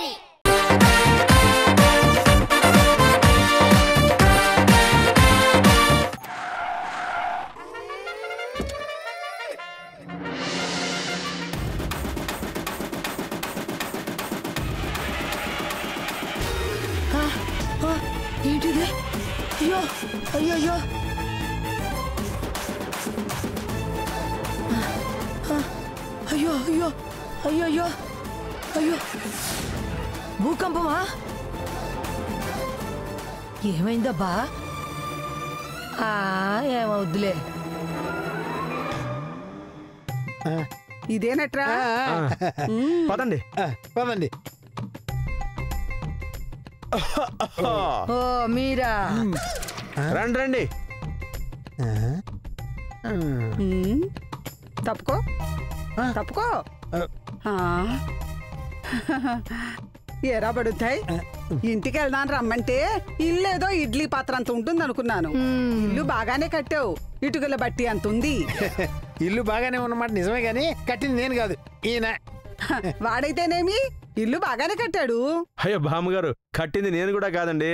మేస్త్రి. ఏంటిది? అయ్యో అయ్యో అయ్యో అయ్యో అయ్యో అయ్యో అయ్యో అయ్యో భూకంపమా? ఏమైందబ్బా? ఏమవుద్దులే. ఇదేనట్రా? పదండి పదండి. ఓ మీరా? రండి రండి. తప్పుకో తప్పుకో. ఎరా పడుతాయి. ఇంటికి వెళ్దాం రమ్మంటే ఇల్లేదో ఇడ్లీ పాత్ర అంత ఉంటుంది అనుకున్నాను. ఇల్లు బాగానే కట్టావు, ఇటుకల బట్టి అంత ఉంది. ఇల్లు బాగానే ఉన్నమాట నిజమే గాని కట్టింది నేను కాదు, ఈయన. వాడైతేనేమి ఇల్లు బాగానే కట్టాడు. అయ్యో బామ్మగారు, కట్టింది నేను కూడా కాదండి.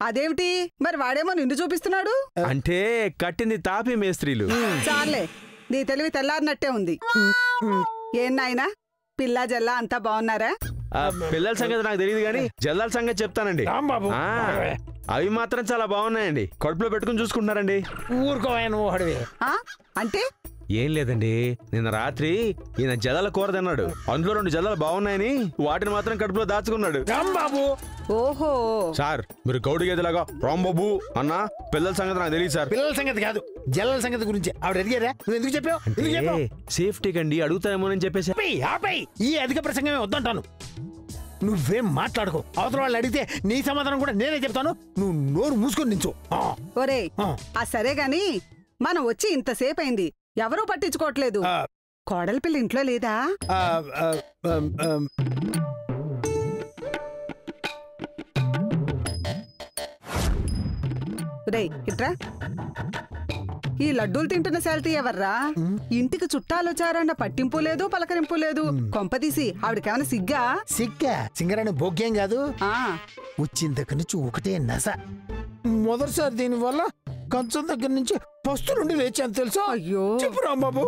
అదేమిటి మరి? వాడేమో నిన్ను చూపిస్తున్నాడు. అంటే కట్టింది తాపీ మేస్త్రీలు. చాలే, నీ తెలివి తెల్లారినట్టే ఉంది. ఏం నాయనా, పిల్ల జల్లా అంతా బాగున్నారా? పిల్లల సంగతి నాకు తెలియదు కానీ జల్లాల సంగతి చెప్తానండి. అవి మాత్రం చాలా బాగున్నాయండి. కడుపులో పెట్టుకుని చూసుకుంటున్నారండి. ఊరుకోవాయను అంటే ఏం లేదండి, నిన్న రాత్రి ఈయన జల్లాల కూర తిన్నాడు. అందులో 2 జల్లాలు బాగున్నాయని వాటిని మాత్రం కడుపులో దాచుకున్నాడు. రాంబాబు ఓహో సార్, మీరు గౌడి గేదెలాగా రాంబాబు అన్న పిల్లల సంగతి నాకు తెలియదు సార్. పిల్లల సంగతి కాదు, జల్లల సంగతి గురించి ఆవిడ అడిగారా? నువ్వు ఎందుకు చెప్పావు? సేఫ్టీ కండి అడుగుతారేమోనని చెప్పేసి. ఈ అధిక ప్రసంగమే వద్దంటాను. నువ్వేం మాట్లాడుకో. అవతల వాళ్ళు అడిగితే నీ సమాధానం కూడా నేనే చెప్తాను. నువ్వు నోరు మూసుకొని నించో. ఒరే సరే గాని, మనం వచ్చి ఇంతసేపు అయింది, ఎవరూ పట్టించుకోవట్లేదు. కోడలి పిల్ల ఇంట్లో లేదా? రే ఇట్రా. ఈ లడ్డూలు తింటున్న శాలరీ ఎవర్రా? ఇంటికి చుట్టాలు వచ్చారన్న పట్టింపు లేదు, పలకరింపు లేదు. కొంపదీసి ఆవిడకేమైనా సిగ్గా? సిగ్గా? సింగరాని భోగ్యం కాదు. వచ్చిన దగ్గర నుంచి ఒకటే నస. మొదటిసారి దీనివల్ల కంచం దగ్గర నుంచి పస్తు నుండి లేచాను తెలుసా? అయ్యో చెప్పు రాంబాబు.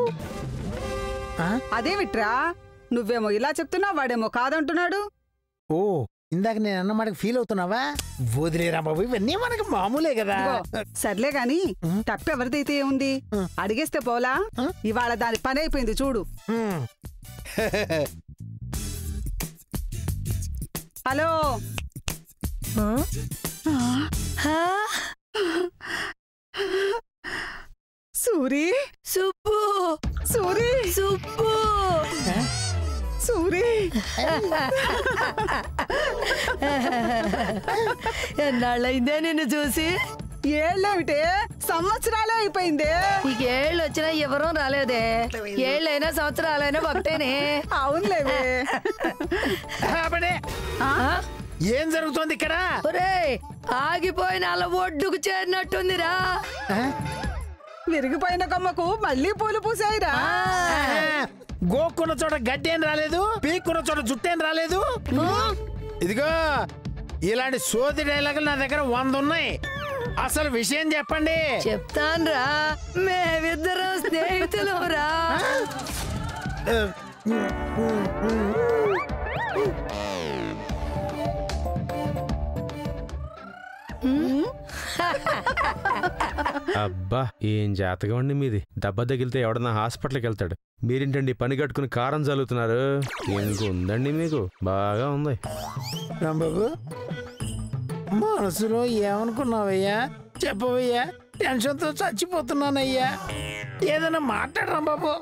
అదేమిట్రా, నువ్వేమో ఇలా చెప్తున్నా, వాడేమో కాదంటున్నాడు. ఓ, ఇందాక నేను అన్నమాటకి ఫీల్ అవుతున్నావా? వదిలేరా బాబు, ఇవన్నీ మనకి మామూలే కదా. సర్లే గాని తప్పెవరిదైతే ఉంది, అడిగేస్తే పోలా. ఇవాళ దాని పని అయిపోయింది చూడు. హలో సూరి, సుబ్బు, సూరి, సుబ్బు, సూరి. ఎన్నాళ్ళైందే నిన్ను చూసి? ఏళ్ళేమిటే, సంవత్సరాలే అయిపోయిందే. నీకు ఏళ్ళు వచ్చినా ఎవరూ రాలేదే. ఏళ్ళైనా సంవత్సరాలైనా ఒకటేనే. అవునులేవే. ఏం జరుగుతోంది ఇక్కడ? ఆగిపోయిన అలా ఒడ్డుకు చేరినట్టుందిరా. విరిగిపోయిన కొమ్మకు మళ్ళీ పూలు పూసాయిరా. గోక్కున్న చోట గడ్డేం రాలేదు, పీక్కున్న చోట జుట్టేం రాలేదు. ఇదిగో ఇలాంటి సోది డైలాగులు నా దగ్గర 100 ఉన్నాయి. అసలు విషయం చెప్పండి. చెప్తాన్రా, మేమిద్దరం స్నేహితులు రా. అబ్బా, ఏం జాతకం అండి మీది. దెబ్బ తగిలితే ఎవడన్నా హాస్పిటల్కి వెళ్తాడు. మీరేంటండి పని కట్టుకుని కారం చల్లుతున్నారు? ఇంకుందండి మీకు, బాగా ఉంది. రాంబాబు, మనసులో ఏమనుకున్నావయ్యా? చెప్పవయ్యా, టెన్షన్తో చచ్చిపోతున్నానయ్యా. ఏదైనా మాట్లాడు రాంబాబు,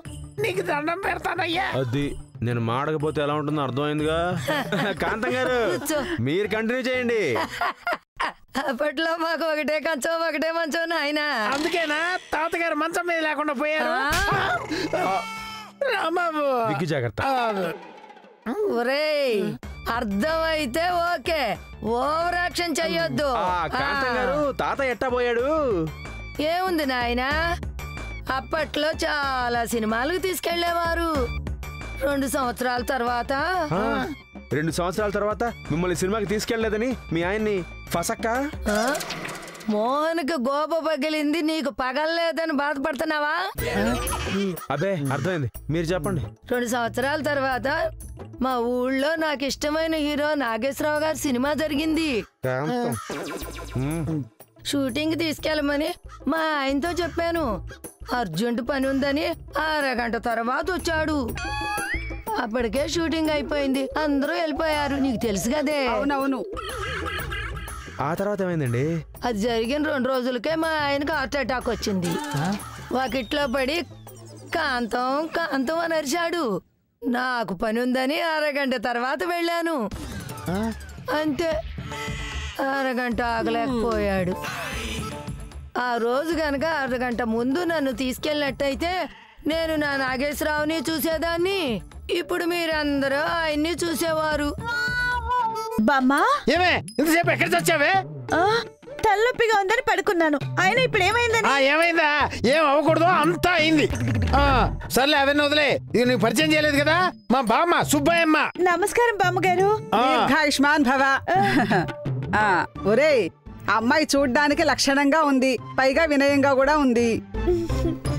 నీకు దండం పెడతానయ్యా. అది నేను మాడకపోతే ఎలా ఉంటుందో అర్థమైందిగా. కాంతం గారు, మీరు కంటిన్యూ చేయండి. అప్పట్లో మాకు ఒకటే కంచం ఒకటే మంచం నాయన. అందుకేనా తాతగారు మంచం మీద లేకుండా పోయారు? రాంబాబు జాగ్రత్త. ఒరేయ్, అర్థమైతే ఓకే, ఓవర్ యాక్షన్ చెయ్యొద్దు. కాంతం గారు, తాత ఎట్టా పోయాడు? ఏముంది నాయన, అప్పట్లో చాలా సినిమాలకు తీసుకెళ్లేవారు. 2 సంవత్సరాల తర్వాత 2 సంవత్సరాల తర్వాత మిమ్మల్ని సినిమాకి తీసుకెళ్లేదని మీ ఆయన్ని ఫసక్క ఆ? మోహన్కి గోప పగిలింది, నీకు పగలలేదని బాధపడుతున్నావా? అబే అర్థమైంది, మీరు చెప్పండి. 2 సంవత్సరాల తర్వాత మా ఊళ్ళో నాకు ఇష్టమైన హీరో నాగేశ్వరరావు గారి సినిమా జరిగింది. శాంతం. షూటింగ్ తీసుకెళ్ళమని మా ఆయనతో చెప్పాను. అర్జెంట్ పని ఉందని 1/2 గంట తర్వాత వచ్చాడు. అప్పటికే షూటింగ్ అయిపోయింది, అందరూ వెళ్ళిపోయారు. నీకు తెలుసు కదే. అవునవును. ఆ తర్వాత ఏమైందండి? అది జరిగిన 2 రోజులకే మా ఆయనకు హార్ట్ అటాక్ వచ్చింది. వాకిట్లో పడి కాంతం కాంతం అని అరిచాడు. నాకు పని ఉందని 1/2 గంట తర్వాత వెళ్ళాను. అంతే, 1/2 గంట ఆగలేకపోయాడు. ఆ రోజు గనక 1/2 గంట ముందు నన్ను తీసుకెళ్ళినట్టయితే నేను నా నాగేశ్వరరావుని చూసేదాన్ని. ఇప్పుడు మీరందరూ ఆయన్ని చూసేవారు. బామ్మా, ఏమే ఇంతసేపు ఎక్కడ చచ్చావే? తలనొప్పిగా ఉందని పడుకున్నాను. ఆయన ఇప్పుడు ఏమైందని? ఏమైందా? ఏం అవ్వకూడదు, అంతా అయింది. సర్లే, అవన్నీ వదిలే. ఇది నీకు పరిచయం చేయలేదు కదా, మా బామ్మ సుబ్బయ్యమ్మ. నమస్కారం బామ్మగారు. దీర్ఘాయుష్మాన్ భవ. ఒరేయ్, అమ్మాయి చూడ్డానికి లక్షణంగా ఉంది, పైగా వినయంగా కూడా ఉంది.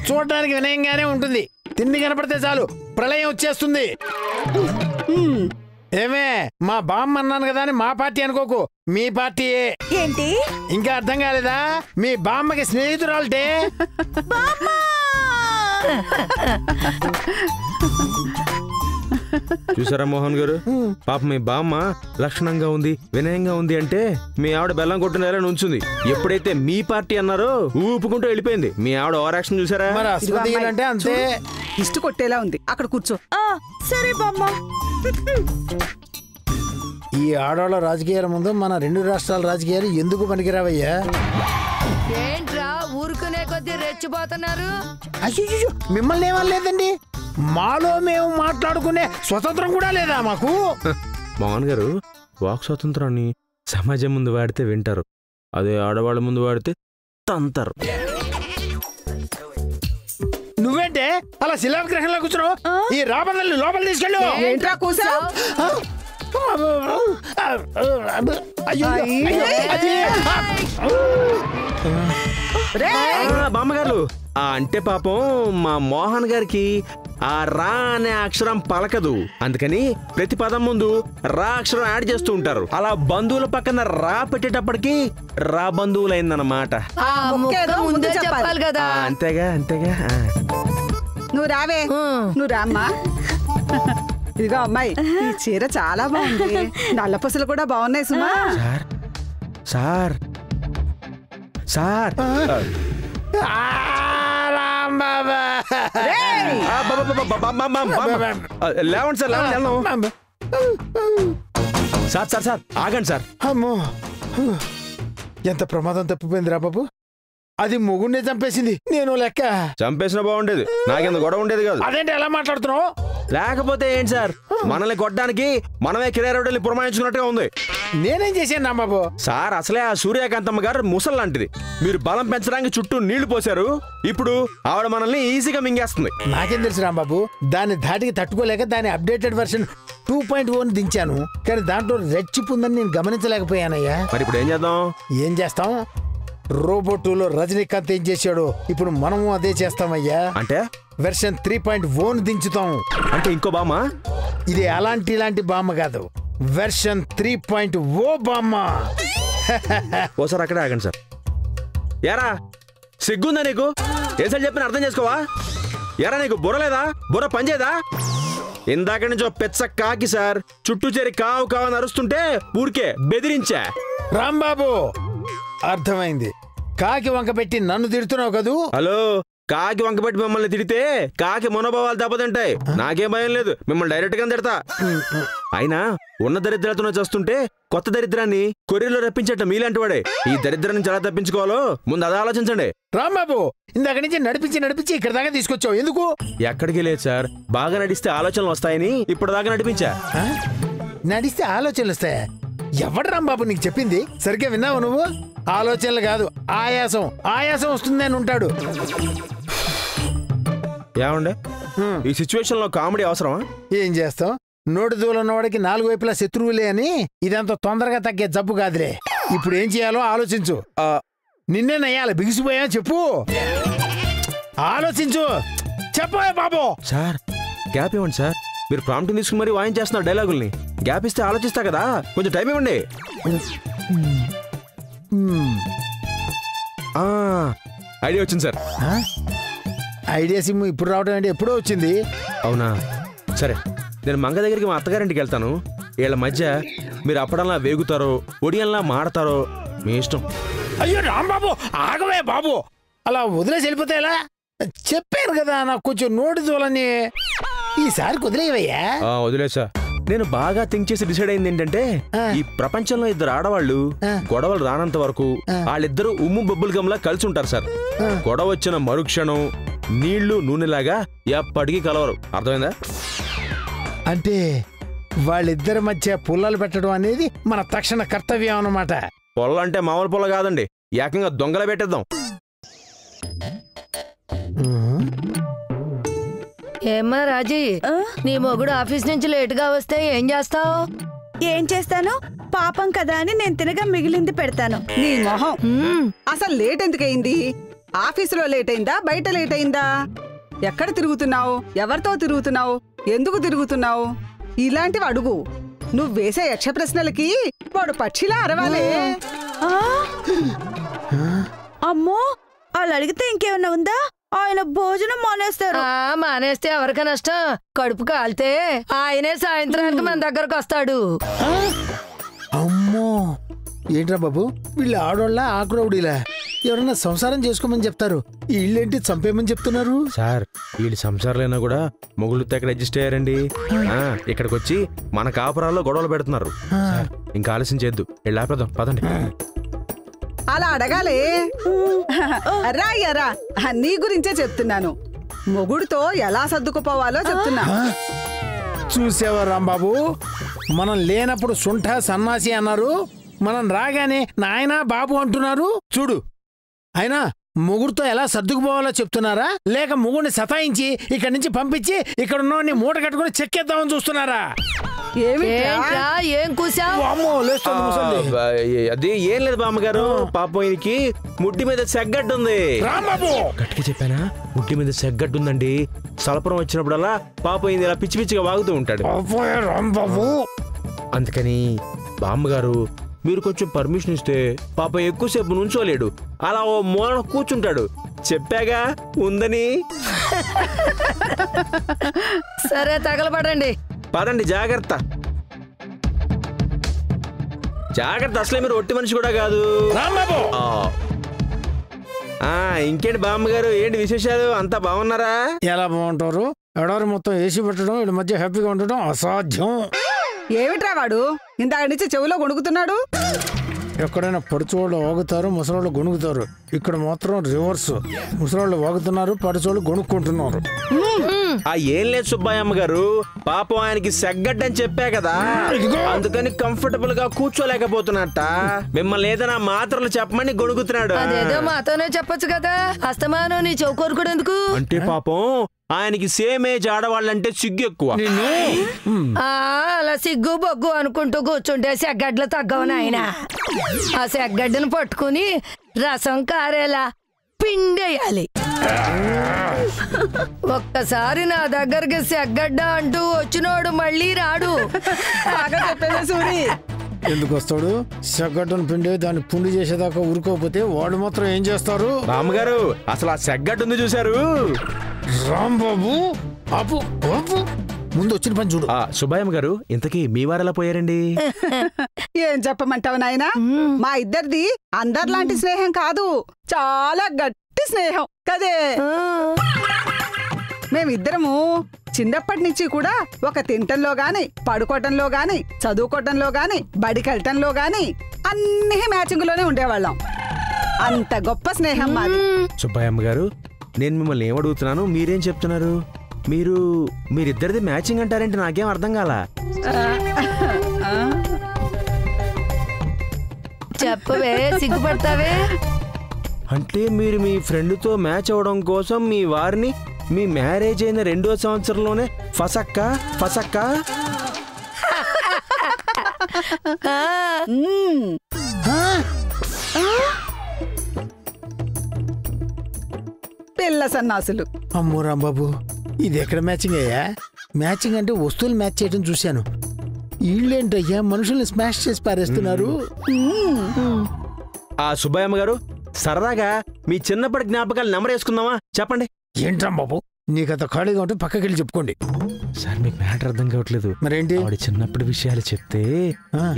చూడడానికి వినయంగానే ఉంటుంది, తిండి కనపడితే చాలు ప్రళయం వచ్చేస్తుంది. ఏమే, మా బామ్మ అన్నాను కదా అని మా పార్టీ అనుకోకు, మీ పార్టీయే. ఏంటి ఇంకా అర్థం కాలేదా? మీ బామ్మకి స్నేహితురాలంటే. చూసారా మోహన్ గారు, పాప మీ బామ్మ లక్షణంగా ఉంది, వినయంగా ఉంది అంటే మీ ఆవిడ బెల్లం కొట్టిన ఎలా నుంచుంది. ఎప్పుడైతే మీ పార్టీ అన్నారో ఊపుకుంటూ వెళ్ళిపోయింది. మీ ఆవిడ ఓవర్ యాక్షన్ చూసారా? మరి అశ్వతి అంటే అంతే. ఇష్ట కొట్టేలా ఉంది, అక్కడ కూర్చో. సరే బామ్మ. ఈ ఆడవాళ్ళ రాజకీయాల ముందు మన 2 రాష్ట్రాల రాజకీయాలు ఎందుకు పనికిరావయ్యా? ఏంట్రా ఊరుకునే కొద్దీ రెచ్చిపోతున్నారు? అయ్యో, మిమ్మల్ని ఏమనలేదండి. మాలో మేము మాట్లాడుకునే స్వతంత్రం కూడా లేదా మాకు? మోహన్ గారు, వాక్ స్వాతంత్రాన్ని సమాజం ముందు వాడితే వింటారు, అదే ఆడవాళ్ళ ముందు వాడితే తంతారు. నువ్వేంటే అలా శిలావిగ్రహంలో కూర్చున్నావు? ఈ రాబర్లని లోపల తీసుకెళ్ళు. ఏంట్రా కూసావ్? బామ్మగారు, అంటే పాపం మా మోహన్ గారికి ఆ రా అనే అక్షరం పలకదు, అందుకని ప్రతి పదం ముందు రా అక్షరం యాడ్ చేస్తూ ఉంటారు. అలా బంధువుల పక్కన రా పెట్టేటప్పటికి రా బంధువులైందన్నమాట. ముందే చెప్పాలి కదా. అంతేగా అంతేగా. నువ్వు రావే, నువ్వు రామ్మా. ఇదిగో అమ్మాయి, ఈ చీర చాలా బాగుంది, నల్ల పూసలు కూడా బాగున్నాయి సుమా. సార్ సార్ సార్ లేవండి సార్, లేవండి. సార్ సార్ సార్ ఆగండి సార్. అమ్మో, ఎంత ప్రమాదం తప్పిపోయిందిరా బాబు. అది మొగుడినే చంపేసింది. నేను లెక్క చంపేసిన బాగుండేది, నాకెంత గొడవ ఉండేది కాదు. అదేంటి ఎలా మాట్లాడుతున్నావు? లేకపోతే ఏంటి సార్, మనల్ని కొట్టడానికి మనమే కిరాయి పురమాయించుకున్నట్టుగా ఉంది. నేనేం చేశాను రాంబాబు? సార్ అసలే ఆ సూర్యకాంతమ్మ గారు ముసలి లాంటిది. మీరు బలం పెంచడానికి చుట్టూ నీళ్లు పోశారు, ఇప్పుడు ఆవిడ మనల్ని ఈజీగా మింగేస్తుంది. నాకేం తెలుసు రాంబాబు, దాన్ని ధాటికి తట్టుకోలేక దాని అప్డేటెడ్ వెర్షన్ 2.0 దించాను. కానీ దాంట్లో రెడ్ చిప్ ఉందని నేను గమనించలేకపోయానయ్యా. మరి ఇప్పుడు ఏం చేద్దాం? ఏం చేస్తాం? రోబోటులో రజనీకాంత్ ఏం చేశాడు, ఇప్పుడు మనము అదే చేస్తామయ్యా. అంటే వెర్షన్ 3.0 దించుతాం. అంటే ఇంకో బామ్మ? ఇది అలాంటి ఇలాంటి బామ్మ కాదు, వెర్షన్ 3.0 బామ్మ. ఓసారి అక్కడే ఆగండి సార్. యారా సిగ్గుందా నీకు? ఏసారి చెప్పిన అర్థం చేసుకోవా? యారా నీకు బుర్ర లేదా? బుర్ర పనిచేయదా? ఇందాక నుంచి పెచ్చ కాకి సార్, చుట్టూ చేరి కావు కావు అరుస్తుంటే ఊరికే బెదిరించా. రాంబాబు, అర్థమైంది. కాకి వంక పెట్టి నన్ను తిడుతున్నావు కదూ? హలో, కాకి వంక పెట్టి మిమ్మల్ని తిడితే కాకి మనోభావాలు దెబ్బతింటాయి. నాకేం భయం లేదు, మిమ్మల్ని డైరెక్ట్ గా తిడతా. అయినా ఉన్న దరిద్రాలతో చేస్తుంటే కొత్త దరిద్రాన్ని కొర్రీలో రప్పించట మీలాంటి వాడే. ఈ దరిద్రం నుంచి ఎలా తప్పించుకోవాలో ముందు అదే ఆలోచించండి. రాంబాబు, ఇందాక నుంచి నడిపించి ఇక్కడ దాకా తీసుకొచ్చావు, ఎందుకు? ఎక్కడికి లేదు సార్, బాగా నడిస్తే ఆలోచనలు వస్తాయని ఇప్పుడు దాకా నడిపించా. నడిస్తే ఆలోచనలు వస్తాయా? ఎవడు రాంబాబు నీకు చెప్పింది? సరిగ్గా విన్నావు నువ్వు? ఆలోచనలు కాదు, ఆయాసం వస్తుంది అని ఉంటాడు. ఏమండే, ఈ సిచ్యువేషన్ లో కామెడీ అవసరమా? ఏం చేస్తాం, నోటి దూలన్నవాడికి 4 వైపులా శత్రువులే అని ఇదంతా తొందరగా తగ్గే జబ్బు కాదులే. ఇప్పుడు ఏం చేయాలో ఆలోచించు. నిన్నే నయ్యాలి, బిగిసిపోయా చెప్పు, ఆలోచించు, చెప్పే బాబు. సార్ గ్యాప్ ఇవ్వండి సార్, మీరు ప్రాంప్ట్ తీసుకుని మరి వాయించేస్తున్నారు డైలాగుల్ని. గ్యాప్ ఇస్తే ఆలోచిస్తా కదా, కొంచెం టైం ఇవ్వండి. ఐడియా వచ్చింది సార్. ఐడియా సిమ్ ఇప్పుడు రావడం అంటే ఎప్పుడో వచ్చింది. అవునా, సరే నేను మంగ దగ్గరికి మా అత్తగారింటికి వెళ్తాను. వీళ్ళ మధ్య మీరు అప్పడంలా వేగుతారో ఒడియంలా మాడతారో మీ ఇష్టం. అయ్యో రాంబాబు, ఆగవే బాబు, అలా వదిలేసి వెళ్ళిపోతే ఎలా? చెప్పాను కదా నాకు కొంచెం నోటి దూలని, ఈసారి వదిలేవయ్యా. వదిలేసా. నేను బాగా థింక్ చేసి డిసైడ్ అయింది ఏంటంటే, ఈ ప్రపంచంలో 2 ఆడవాళ్ళు గొడవలు రానంత వరకు వాళ్ళిద్దరూ ఉమ్ము బొబ్బుల గమ్లా కలిసి ఉంటారు సార్. గొడవ వచ్చిన మరుక్షణం నీళ్లు నూనెలాగా ఎప్పటికీ కలవరు. అర్థమైందా? అంటే వాళ్ళిద్దరి మధ్య పుల్లలు పెట్టడం అనేది మన తక్షణ కర్తవ్యం అన్నమాట. పొల్ల అంటే మామూలు పొల్ల కాదండి, ఏకంగా దొంగల పెట్టేద్దాం. ఏమ్మా రాజీ, నీ మొగుడు ఆఫీస్ నుంచి లేటుగా వస్తే ఏం చేస్తావు? ఏం చేస్తాను, పాపం కదా అని నేను తినగా మిగిలింది పెడతాను. నీ మొహం, అసలు లేట్ ఎందుకయింది? ఆఫీసులో లేట్ అయిందా, బయట లేట్ అయిందా? ఎక్కడ తిరుగుతున్నావు, ఎవరితో తిరుగుతున్నావు, ఎందుకు తిరుగుతున్నావు, ఇలాంటివి అడుగు. నువ్వు వేసే యక్ష ప్రశ్నలకి వాడు పక్షిలా అరవాలే. అమ్మో, వాళ్ళు అడిగితే ఇంకేమన్నా ఉందా? ఆయన భోజనం మానేస్తారు. మానేస్తే ఎవరికి నష్టం? కడుపు కాలితే ఆయనే సాయంత్రానికి మన దగ్గరకు వస్తాడు. అమ్మో, ఏంట్రా బాబు, వీళ్ళు ఆడోళ్ళ ఆకురవుడిలా? ఎవరన్నా సంసారం చేసుకోమని చెప్తారు, వీళ్ళేంటి చంపేమని చెప్తున్నారు? సార్ వీళ్ళు సంసారాలైనా కూడా మొగుళ్ళతో ఎక్కడ అడ్జస్ట్ అయ్యారండి. ఇక్కడికి వచ్చి మన కాపురాల్లో గొడవలు పెడుతున్నారు. ఇంకా ఆలస్యం చేద్దు, వెళ్ళి ఆపేద్దాం పదండి. అలా అడగాలే. రాయ్యారా, నీ గురించే చెప్తున్నాను. మొగుడుతో ఎలా సర్దుకుపోవాలో చెప్తున్నా. చూసావా రాంబాబు, మనం లేనప్పుడు సుంఠ సన్నాసి అన్నారు, మనం రాగానే నాయనా బాబు అంటున్నారు. చూడు, అయినా మొగుడుతో ఎలా సర్దుకుపోవాలో చెప్తున్నారా, లేక మొగుడిని సతాయించి ఇక్కడి నుంచి పంపించి ఇక్కడ ఉన్నవాడిని మూట కట్టుకుని చెక్కేద్దామని చూస్తున్నారా? ఏం కూసావు? అది ఏం లేదు బామ్మగారు, పాపం ఈయనకి ముడ్డి మీద సెగ్గడ్డు ఉంది. గట్టిగా చెప్పానా? ముడ్డి మీద సెగ్గడ్డు ఉందండి. సలపురం వచ్చినప్పుడల్లా పాపం ఇది ఇలా పిచ్చి పిచ్చిగా వాగుతూ ఉంటాడు. అందుకని బామ్మగారు మీరు కొంచెం పర్మిషన్ ఇస్తే పాపం ఎక్కువసేపు నుంచోలేడు, అలా ఓ మూల కూర్చుంటాడు. చెప్పాగా ఉందని. సరే తగలపడండి. పదండి, జాగ్రత్త జాగ్రత్త. అసలే మీరు ఒట్టి మనిషి కూడా కాదు. ఇంకేంటి బామ్మగారు, ఏంటి విశేషాలు? అంతా బాగున్నారా? ఎలా బాగుంటారు? ఎడారి మొత్తం ఏసీ పెట్టడం, వీళ్ళ మధ్య హ్యాపీగా ఉండడం అసాధ్యం. ఏమిట్రా వాడు ఇందాక నుంచి చెవిలో గొణుకుతున్నాడు? ఎక్కడైనా పడుచోళ్ళు వాగుతారు, ముసలోళ్ళు గొణుకుతారు. ఇక్కడ మాత్రం రివర్స్, ముసలోళ్ళు వాగుతున్నారు, పడుచోళ్ళు గొణుక్కుంటున్నారు. ఏం లేదు సుబ్బాయమ్మ గారు, పాపం ఆయనకి సెగ్గడ్డని చెప్పా కదా, అందుకని కంఫర్టబుల్ గా కూర్చోలేకపోతున్నట్ట. మిమ్మల్ని ఏదైనా మాత్రలు చెప్పమని గొణుకుతున్నాడు. అదేదో మాతోనే చెప్పొచ్చు కదా, అస్తమానం నీ చౌకోరుకుడు ఎందుకు? అంటే పాపం ఆయనకి సేమ్ ఏజ్ ఆడవాళ్ళంటే సిగ్గు ఎక్కువ. అలా సిగ్గు బొగ్గు అనుకుంటూ కూర్చుంటే సెగ్గడ్లు తగ్గవని ఆయన. ఆ సెగ్గడ్డను పట్టుకుని రసం కారేలా పిండేయాలి. ఒక్కసారి నా దగ్గరికి సెగ్గడ్డ అంటూ వచ్చినోడు మళ్ళీ రాడు. సూరి ఎందుకు వస్తాడు? సెగ్గడ్డను పిండి దాన్ని పుండి చేసేదాకా ఊరుకోకపోతే వాడు మాత్రం ఏం చేస్తారు? బామ్మగారు అసలు ఆ సెగ్గడ్డ ఉంది చూసారు? రాంబాబు అప్పు అప్పు ముందు వచ్చిన పని చూడు. సుబ్బయ్యమ్మ గారు, ఇంతకీ మీ వారెలా పోయారండి? ఏం చెప్పమంటావు నాయనా, మా ఇద్దరిది అందరిలాంటి స్నేహం కాదు, చాలా గట్టి స్నేహం కదే. మేమిద్దరము చిన్నప్పటి నుంచి కూడా ఒక తింటంలో గాని, పడుకోవటంలో గాని, చదువుకోవటంలో గాని, బడికెళ్ళటంలో గాని అన్ని మ్యాచింగ్ లోనే ఉండేవాళ్ళం. అంత గొప్ప స్నేహం మాది. సుబ్బయ్యమ్మ గారు, నేను మిమ్మల్ని ఏమడుగుతున్నాను, మీరేం చెప్తున్నారు? మీరిద్దరిది మ్యాచింగ్ అంటారంటే నాకేం అర్థం కాల. చెప్పవే, సిగ్గుపడతావే. అంటే మీరు మీ ఫ్రెండ్తో మ్యాచ్ అవడం కోసం మీ వారిని మీ మ్యారేజ్ అయిన 2వ సంవత్సరంలోనే ఫసక్క ఫసక్క. పిల్ల సన్నాసులు. అమ్మో రాంబాబు, ఇది ఎక్కడ మ్యాచింగ్ అయ్యా? మ్యాచింగ్ అంటే వస్తువులు మ్యాచ్ చేయడం చూశాను. వీళ్ళేంటయ్యా మనుషుల్ని స్మాష్ చేసి పారేస్తున్నారు. ఆ సుబ్బయ్యమ్మ గారు, సరదాగా మీ చిన్నప్పటి జ్ఞాపకాలు నెమరేసుకుందామా? చెప్పండి. ఏంట్రా బాబు, నీకంత ఖాళీగా ఉంటే పక్కకి వెళ్ళి చెప్పుకోండి. సార్ మీకు మ్యాటర్ అర్థం కావట్లేదు. మరేంటి? ఆవిడ చిన్నప్పటి విషయాలు చెప్తే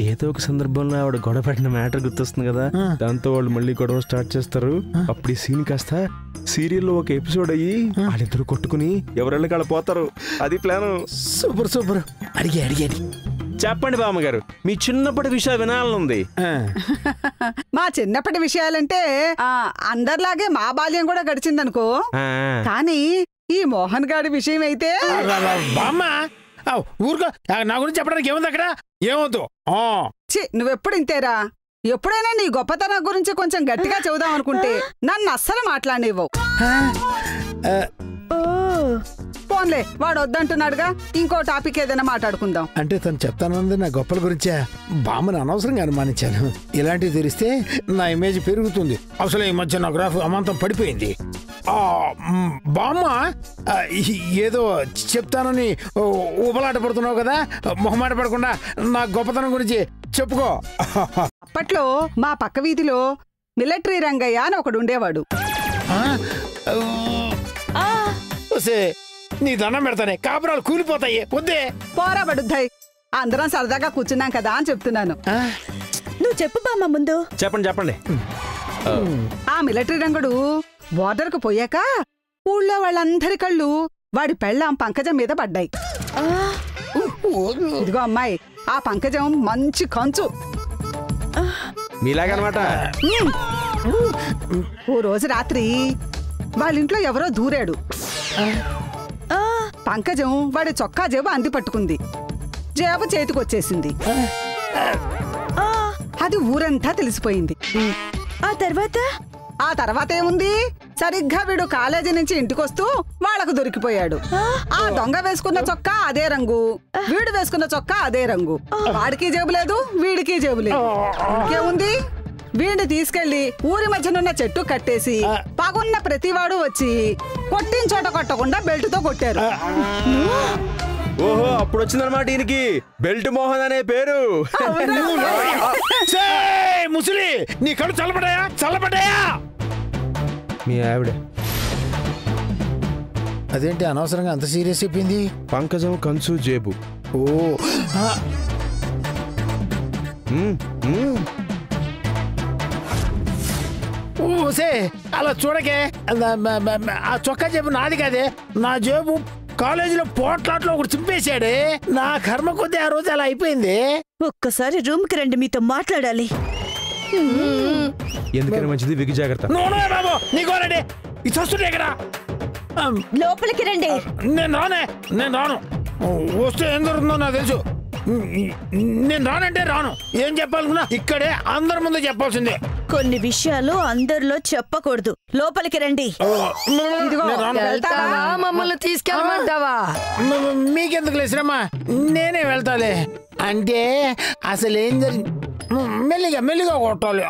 ఏదో ఒక సందర్భంలో ఆవిడ గొడవ పడిన మ్యాటర్ గుర్తొస్తుంది కదా, దాంతో వాళ్ళు మళ్ళీ గొడవ స్టార్ట్ చేస్తారు. అప్పుడు ఈ సీన్ కాస్త సీరియల్లో ఒక ఎపిసోడ్ అయ్యి వాళ్ళిద్దరు కొట్టుకుని ఎవరెళ్ళకి వాళ్ళ పోతారు. అది ప్లాన్. Super super. అడిగాడు. చెప్పండి బామ్మగారు, మీ చిన్నప్పటి విషయాలు వినాలనుంది. మా చిన్నప్పటి విషయాలంటే అందరిలాగే మా బాల్యం కూడా గడిచిందనుకో. కానీ ఈ మోహన్ గారి విషయం అయితే బామ్మ ఊరుకో, నా గురించి చెప్పడానికి ఏముంది అక్కడ? ఏమవుతు? నువ్వెప్పుడు ఇంతేరా. ఎప్పుడైనా నీ గొప్పతనం గురించి కొంచెం గట్టిగా చెబుదాం అనుకుంటే నన్ను అస్సలు మాట్లాడనివ్వవు. పోన్లే, వాడు వద్దంటున్నాడుగా, ఇంకో టాపిక్ ఏదైనా మాట్లాడుకుందాం. అంటే తను చెప్తానంది నా గొప్పల గురించా? బామ్మని అనవసరంగా అనుమానించాను. ఇలాంటివి తెలిస్తే నా ఇమేజ్ పెరుగుతుంది. అసలు ఈ మధ్య నా గ్రాఫ్ అమాంతం పడిపోయింది. బామ్మ ఏదో చెప్తానని ఊబలాట పడుతున్నావు కదా, మొహమాట పడకుండా నా గొప్పతనం గురించి చెప్పుకో. అప్పట్లో మా పక్క వీధిలో మిలిటరీ రంగయ్య అని ఒకడు ఉండేవాడు. నీ దండం పెడతానే, కాపురాలు కూలిపోతాయి. వద్దే. పోరా బడుద్దాయి, అందరం సరదాగా కూర్చున్నాం కదా అని చెప్తున్నాను. నువ్వు చెప్పు బామ్మ ముందు. చెప్పండి. ఆ మిలిటరీ రంగుడు బోర్డర్కు పోయాక ఊళ్ళో వాళ్ళందరి కళ్ళు వాడి పెళ్ళాం పంకజం మీద పడ్డాయి. ఇదిగో అమ్మాయి, ఆ పంకజం మంచి కంచు. మీలాగనమాట. ఓ రోజు రాత్రి వాళ్ళింట్లో ఎవరో దూరాడు. పంకజం వాడి చొక్కా జేబు అంది పట్టుకుంది. జేబు చేతికొచ్చేసింది. అది ఊరంతా తెలిసిపోయింది. ఆ తర్వాత ఏముంది, సరిగ్గా వీడు కాలేజీ నుంచి ఇంటికొస్తూ వాళ్లకు దొరికిపోయాడు. ఆ దొంగ వేసుకున్న చొక్కా అదే రంగు, వీడు వేసుకున్న చొక్కా అదే రంగు. వాడికి జేబు లేదు, వీడికి జేబు లేదు. ఇంకేముంది, వీడిని తీసుకెళ్లి ఊరి మధ్యనున్న చెట్టు కట్టేసి పగున్న ప్రతివాడు వచ్చి కొట్టిన చోట కొట్టకుండా బెల్ట్తో కొట్టారు. ఓహో, అప్పుడు వచ్చిందన్నమాట ఈయనకి బెల్ట్ మోహన్ అనే పేరు. ముసలి, నీ కళ్ళు చల్లబడ్డాయా? మీ ఆవిడ అదేంటి అనవసరంగా అంత సీరియస్ అయిపోయింది? పంకజం కంచు జేబు. ఓసే, అలా చూడకే. ఆ చొక్కా జేబు నాది కాదే. నా జేబు కాలేజీలో పోట్లాట్లో ఒకటి చింపేశాడే. నా కర్మ కొద్దీ ఆ రోజు అలా అయిపోయింది. ఒక్కసారి రూమ్ కి రండి, మీతో మాట్లాడాలి. ఎందుకని మంచిది, విగి జాగ్రత్త. బాబు నీకోనండి, ఇది వస్తుండే ఇక్కడ. లోపలికి రండి. నేను రాను. వస్తే ఏం దొరుకుతుందో నాకు తెలుసు. నేను రానంటే రాను. ఏం చెప్పాలనుకున్నా ఇక్కడే అందరి ముందు చెప్పాల్సిందే. కొన్ని విషయాలు అందరిలో చెప్పకూడదు. లోపలికి రండి. మమ్మల్ని తీసుకెళ్ళమంటావా? మీకెందుకు లేసిరమ్మా, నేనే వెళ్తాలే. అంటే అసలు ఏం జరిగింది, మెల్లిగా కొట్టాలి.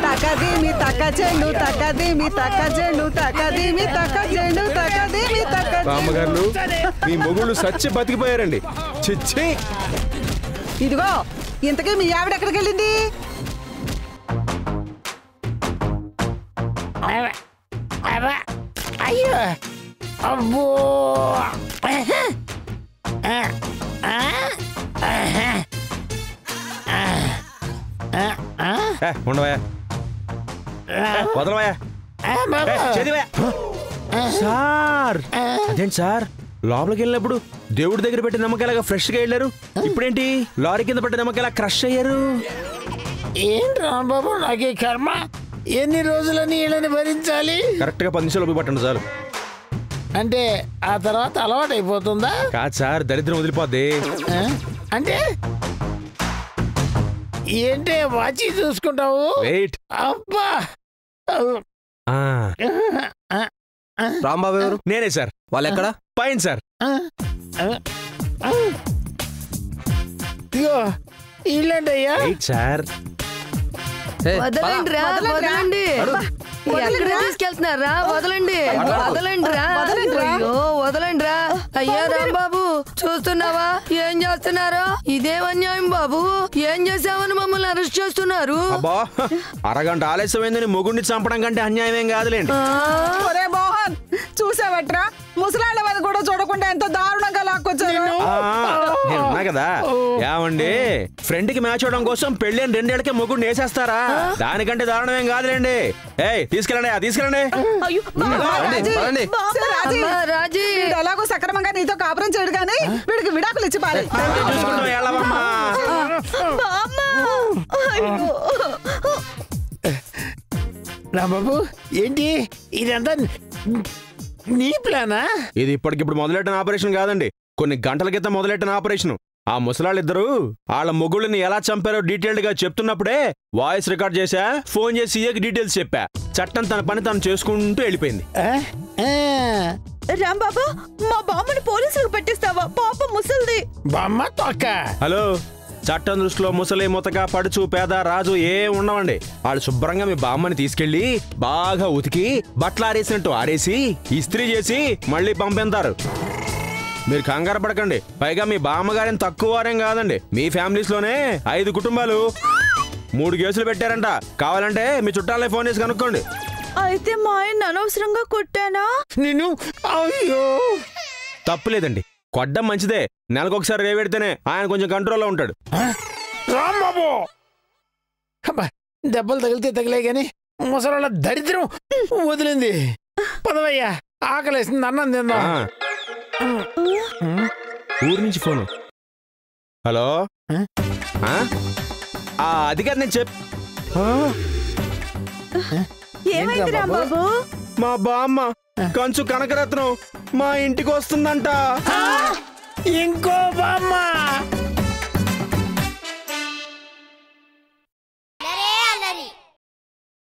తకదీమి తకజెండు తకదీమి తకజెండు తకదీమి తకజెండు తకదీమి తకజెండు. రామగారు, మీ మొగుళ్ళు సచ్చి బతికిపోయారండి. చిచ్చి. ఇదిగో, ఇంతకీ మీ ఆవిడ ఎక్కడికి వెళ్ళింది? అయ్యో, అబ్బో. ఉండవా, వదలవా, సార్. అదేంటి సార్, లోపలికి వెళ్ళినప్పుడు దేవుడి దగ్గర పెట్టి నమ్మకాయలాగా ఫ్రెష్ గా వెళ్ళారు, ఇప్పుడేంటి లారీ కింద పట్టి నమ్మకాయలా క్రష్ అయ్యారు? ఏంటి రాంబాబు, నాకే కర్మ. ఎన్ని రోజులని వీళ్ళని భరించాలి? కరెక్ట్ గా 10 నిమిషాలు పట్టండి సార్. అంటే ఆ తర్వాత అలవాటు అయిపోతుందా? కాదు సార్, దరిద్రం వదిలిపోద్ది. అంటే ఏంటే వాచి చూసుకుంటావు? వెయిట్. అబ్బా రాంబాబు ఎవరు? నేనే సార్. వాళ్ళు ఎక్కడ? పైన సార్. ఇగో ఇల్లంటయ్యా. Wait sir. వదలండి రా, వదలండి. ఎక్కడ తీసుకెళ్తున్నారా? వదలండి, వదలండి రా. అయ్యో వదలండి రా. అయ్యా రాంబాబు చూస్తున్నావా ఏం చేస్తున్నారో? ఇదేం అన్యాయం బాబు. ఏం చేసామని మమ్మల్ని అరెస్ట్ చేస్తున్నారు? అబ్బా, అరగంట ఆలస్యమైందని మొగుడిని చంపడం కంటే అన్యాయం ఏం కాదులేండి. ఒరే మోహన్, చూసావట్రా ముసలాళ్ళ వారు కూడా చూడకుండా ఎంతో దారుణంగా లాక్కొచ్చారు. నేను ఉన్నా కదా. ఏమండి, ఫ్రెండ్ కి మ్యాచ్ అవడం కోసం పెళ్ళైన 2 ఏళ్ళకే మొగుడిని వేసేస్తారా? దానికంటే దారుణం ఏం కాదులేండి. ఏయ్ తీసుకెళ్ళండి, తీసుకెళ్ళండి. రాజీ ఎలాగో సక్రమంగా నీతో కాపురం చేయడు గానీ వీడికి విడాకులు ఇచ్చి పారే. రాంబాబు ఏంటి ఇదంతా నీ ప్లానా? ఇది ఇప్పటికిప్పుడు మొదలెట్టిన ఆపరేషన్ కాదండి, కొన్ని గంటల క్రితం మొదలెట్టిన ఆపరేషన్. ఆ ముసలాళ్ళిద్దరూ వాళ్ళ మొగుళ్ళని ఎలా చంపారో డీటెయిల్డ్ గా చెప్తున్నప్పుడే వాయిస్ రికార్డ్ చేశా, ఫోన్ చేసి సీఏకి డీటెయిల్స్ చెప్పా. చట్టం తన పని తను చేసుకుంటూ వెళ్ళిపోయింది. రాంబాబు, మా బామ్మని పోలీసులకు పెట్టిస్తావా? పాప ముసల్ది. బామ్మ తొక్క. హలో, చట్టం దృష్టిలో ముసలి ముతక పడుచు పేద రాజు ఏం ఉండవండి. వాళ్ళు శుభ్రంగా మీ బామ్మని తీసుకెళ్లి బాగా ఉతికి బట్టలు ఆరేసినట్టు ఆరేసి ఇస్త్రీ చేసి మళ్ళీ పంపేంతారు. మీరు కంగారు పడకండి. పైగా మీ బామ్మగారిని తక్కువ వారేం కాదండి. మీ ఫ్యామిలీస్ లోనే 5 కుటుంబాలు 3 కేసులు పెట్టారంట. కావాలంటే మీ చుట్టాలే ఫోన్ చేసి కనుక్కోండి. అయితే మా ఆయన అనవసరంగా కొట్టానా? నిన్ను అయ్యో తప్పులేదండి, కొడ్డం మంచిదే. నెలకొకసారి రేవెడితేనే ఆయన కొంచెం కంట్రోల్లో ఉంటాడు. రాంబాబు, దెబ్బలు తగిలితే తగిలే గాని ముసలాళ్ళ దరిద్రం వదిలింది. పదవయ్యా, ఆకలేసింది, అన్నం తిందాం. ఊరి నుంచి ఫోను. హలో, అది కాదు నేను ఏమైంది రాంబాబు? మా బామ్మ కంచు కనకరత్నం మా ఇంటికి వస్తుందంట. ఇంకో